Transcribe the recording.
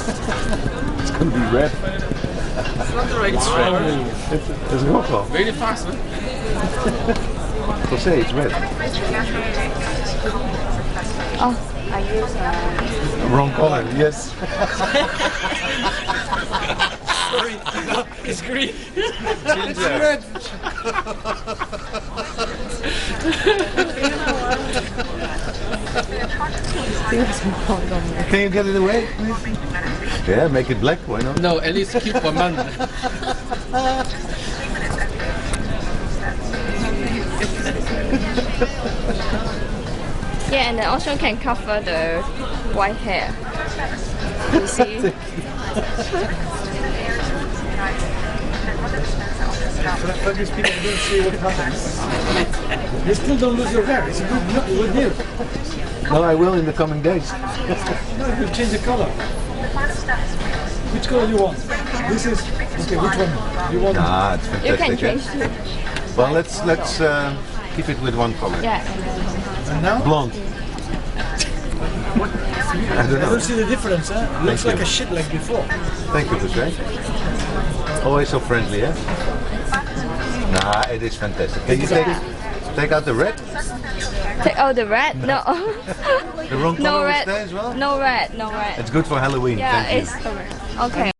It's gonna be red. It's not the right red. It's rojo. Very fast, huh? Jose, it's red. Oh, I use Wrong color, yes. Sorry, no, it's green. It's red. Can you get it away, please? Yeah, make it black, why not? No, at least keep one month. yeah, and then also can cover the white hair. You see? But these people don't see what happens. You still don't lose your hair. It's a good news. No, I will in the coming days. No, you change the color. Which color you want? This is okay. Which one you want? Ah, it's You can fantastic. change it. Well, let's keep it with one color. Yeah. And now? Blonde. I don't I know. don't see the difference. Huh? Looks you. like a shit like before. Thank you, Jose. Always so friendly, eh? Nah, it is fantastic. Can you take out the red? Take out the red? No. The wrong color No is red. there as well? No red. No red. It's good for Halloween. Yeah, Thank you. it's okay.